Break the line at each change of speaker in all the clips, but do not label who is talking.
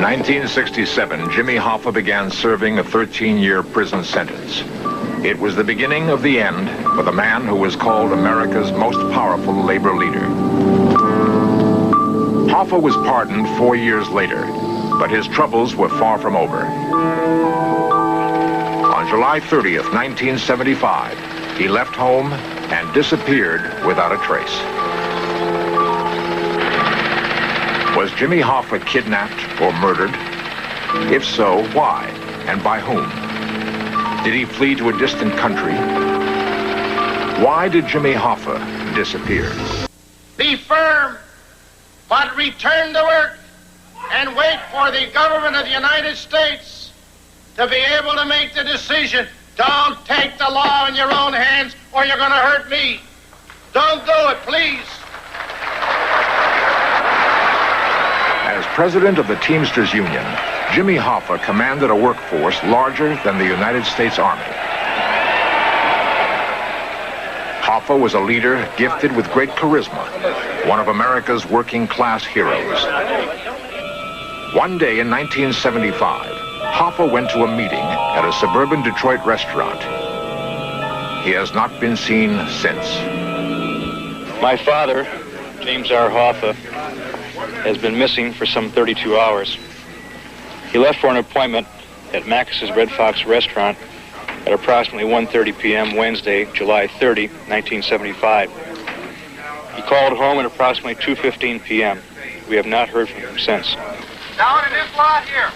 1967, Jimmy Hoffa began serving a 13-year prison sentence. It was the beginning of the end for the man who was called America's most powerful labor leader. Hoffa was pardoned 4 years later, but his troubles were far from over. On July 30th, 1975, he left home and disappeared without a trace. Was Jimmy Hoffa kidnapped or murdered? If so, why and by whom? Did he flee to a distant country? Why did Jimmy Hoffa disappear?
Be firm, but return to work and wait for the government of the United States to be able to make the decision. Don't take the law in your own hands or you're going to hurt me. Don't do it, please.
As president of the Teamsters Union, Jimmy Hoffa commanded a workforce larger than the United States Army. Hoffa was a leader gifted with great charisma, one of America's working class heroes. One day in 1975, Hoffa went to a meeting at a suburban Detroit restaurant. He has not been seen since.
My father, James R. Hoffa, has been missing for some 32 hours. He left for an appointment at Max's Red Fox restaurant at approximately 1:30 p.m. Wednesday, July 30, 1975. He called home at approximately 2:15 p.m. We have not heard from him since.
Down in this lot here.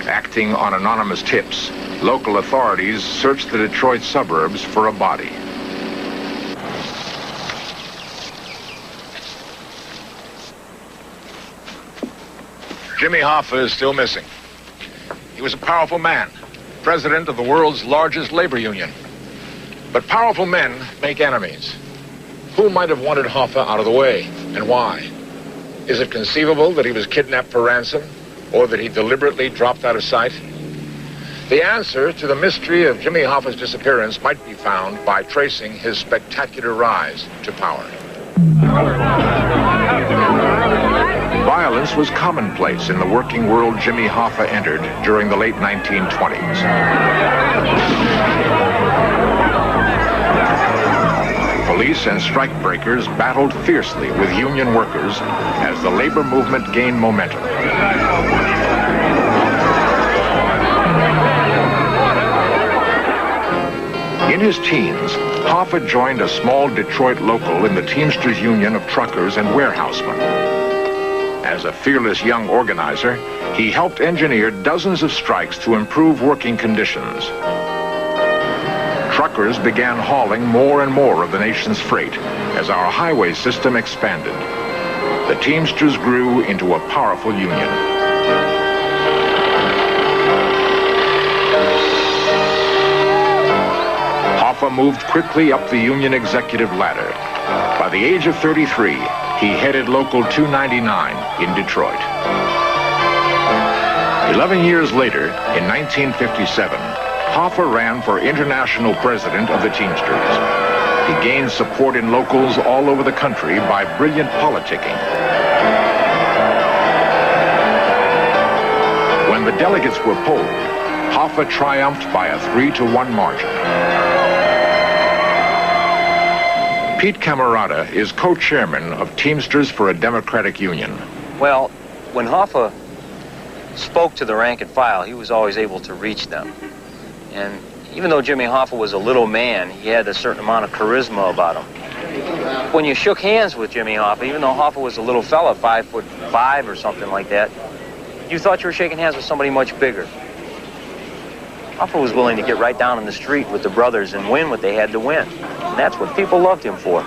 Acting on anonymous tips, local authorities searched the Detroit suburbs for a body. Jimmy Hoffa is still missing. He was a powerful man, president of the world's largest labor union. But powerful men make enemies. Who might have wanted Hoffa out of the way, and why? Is it conceivable that he was kidnapped for ransom, or that he deliberately dropped out of sight? The answer to the mystery of Jimmy Hoffa's disappearance might be found by tracing his spectacular rise to power. Violence was commonplace in the working world Jimmy Hoffa entered during the late 1920s. Police and strikebreakers battled fiercely with union workers as the labor movement gained momentum. In his teens, Hoffa joined a small Detroit local in the Teamsters Union of Truckers and Warehousemen. As a fearless young organizer, he helped engineer dozens of strikes to improve working conditions. Truckers began hauling more and more of the nation's freight as our highway system expanded. The Teamsters grew into a powerful union. Hoffa moved quickly up the union executive ladder. By the age of 33, he headed Local 299 in Detroit. 11 years later, in 1957, Hoffa ran for international president of the Teamsters. He gained support in locals all over the country by brilliant politicking. When the delegates were polled, Hoffa triumphed by a 3-to-1 margin. Pete Camerata is co-chairman of Teamsters for a Democratic Union.
Well, when Hoffa spoke to the rank and file, he was always able to reach them. And even though Jimmy Hoffa was a little man, he had a certain amount of charisma about him. When you shook hands with Jimmy Hoffa, even though Hoffa was a little fella, 5'5" or something like that, you thought you were shaking hands with somebody much bigger. Hoffa was willing to get right down in the street with the brothers and win what they had to win. And that's what people loved him for.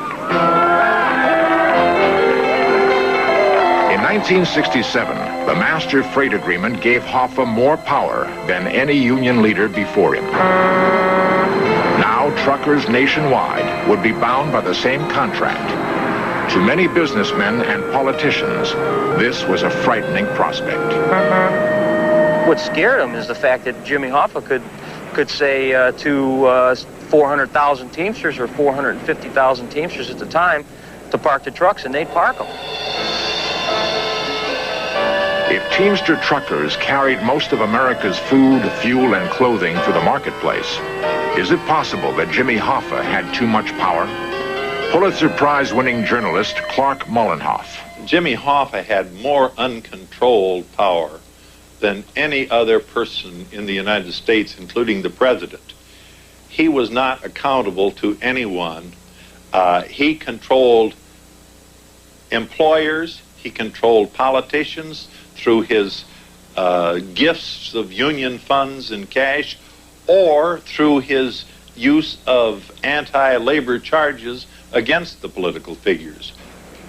In 1967, the Master Freight Agreement gave Hoffa more power than any union leader before him. Now, truckers nationwide would be bound by the same contract. To many businessmen and politicians, this was a frightening prospect.
What scared him is the fact that Jimmy Hoffa could say to 400,000 Teamsters or 450,000 Teamsters at the time to park the trucks, and they'd park them.
If Teamster truckers carried most of America's food, fuel, and clothing to the marketplace, is it possible that Jimmy Hoffa had too much power? Pulitzer Prize-winning journalist Clark Mullenhoff.
Jimmy Hoffa had more uncontrolled power than any other person in the United States, including the president. He was not accountable to anyone. He controlled employers, he controlled politicians through his gifts of union funds and cash, or through his use of anti-labor charges against the political figures.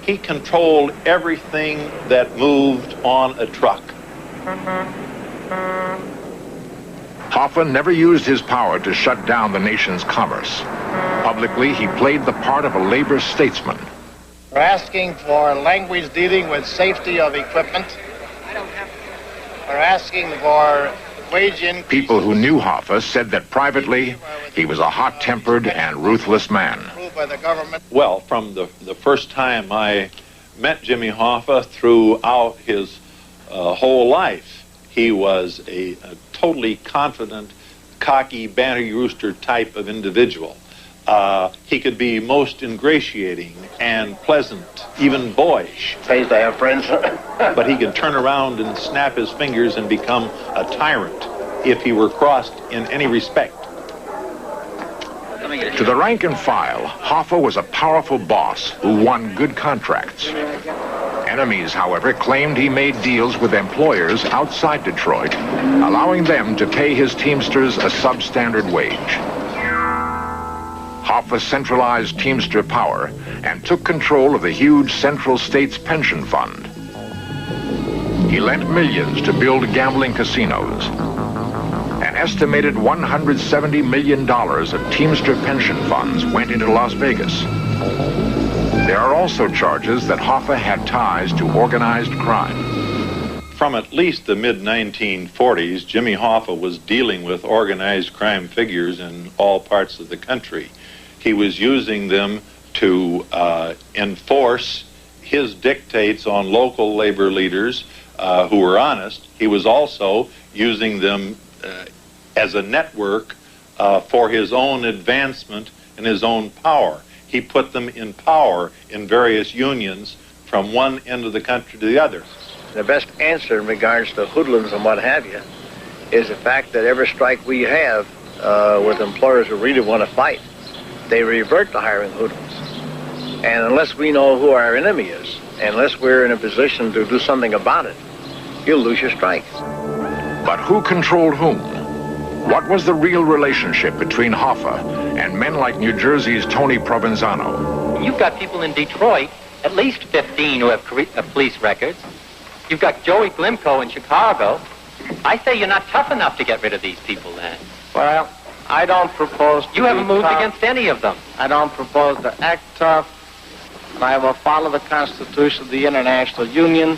He controlled everything that moved on a truck.
Hoffa never used his power to shut down the nation's commerce. Publicly, he played the part of a labor statesman.
We're asking for language dealing with safety of equipment. We're asking for wage increase.
People who knew Hoffa said that privately, he was a hot-tempered and ruthless man.
By the government.
Well, from the first time I met Jimmy Hoffa throughout his whole life, he was a totally confident, cocky, banty rooster type of individual. He could be most ingratiating and pleasant, even boyish.
Pleased I have friends.
But he could turn around and snap his fingers and become a tyrant if he were crossed in any respect.
To the rank and file, Hoffa was a powerful boss who won good contracts. Enemies, however, claimed he made deals with employers outside Detroit, allowing them to pay his Teamsters a substandard wage. Hoffa centralized Teamster power and took control of the huge Central States Pension Fund. He lent millions to build gambling casinos. An estimated $170 million of Teamster pension funds went into Las Vegas. There are also charges that Hoffa had ties to organized crime.
From at least the mid-1940s, Jimmy Hoffa was dealing with organized crime figures in all parts of the country. He was using them to enforce his dictates on local labor leaders who were honest. He was also using them as a network for his own advancement and his own power. He put them in power in various unions from one end of the country to the other.
The best answer in regards to hoodlums and what have you is the fact that every strike we have with employers who really want to fight, they revert to hiring hoodlums. And unless we know who our enemy is, unless we're in a position to do something about it, you'll lose your strike.
But who controlled whom? What was the real relationship between Hoffa and men like New Jersey's Tony Provenzano?
You've got people in Detroit, at least 15 who have police records. You've got Joey Glimko in Chicago. I say you're not tough enough to get rid of these people then.
Well, I don't propose to
You haven't moved
tough.
against any of them.
I don't propose to act tough, and I will follow the Constitution of the International Union.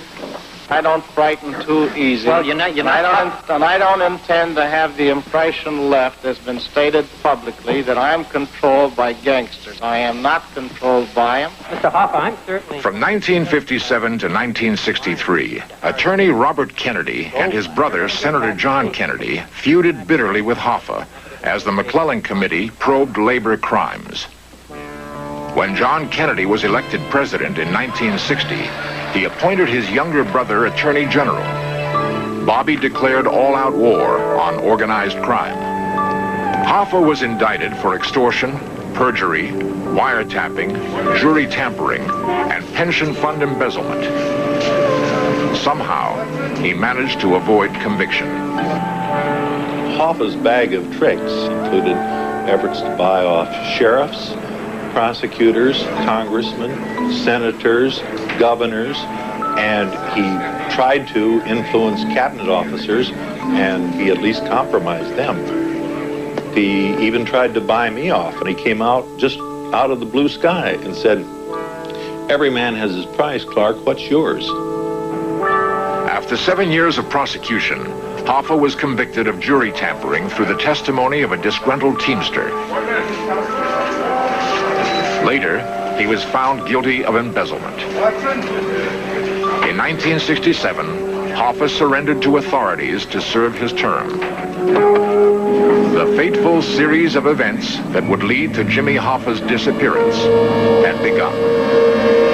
I don't frighten too easy.
Well, you're not
and I don't intend to have the impression left, as been stated publicly, that I'm controlled by gangsters. I am not controlled by them.
Mr. Hoffa, I'm certainly...
From 1957 to 1963, attorney Robert Kennedy and his brother, Senator John Kennedy, feuded bitterly with Hoffa as the McClellan Committee probed labor crimes. When John Kennedy was elected president in 1960, he appointed his younger brother Attorney General. Bobby declared all-out war on organized crime. Hoffa was indicted for extortion, perjury, wiretapping, jury tampering, and pension fund embezzlement. Somehow, he managed to avoid conviction.
Hoffa's bag of tricks included efforts to buy off sheriffs, prosecutors, congressmen, senators, governors, and he tried to influence cabinet officers, and he at least compromised them. He even tried to buy me off, and he came out just out of the blue sky and said, "Every man has his price, Clark. What's yours?"
After 7 years of prosecution, Hoffa was convicted of jury tampering through the testimony of a disgruntled Teamster. Later, he was found guilty of embezzlement. In 1967, Hoffa surrendered to authorities to serve his term. The fateful series of events that would lead to Jimmy Hoffa's disappearance had begun.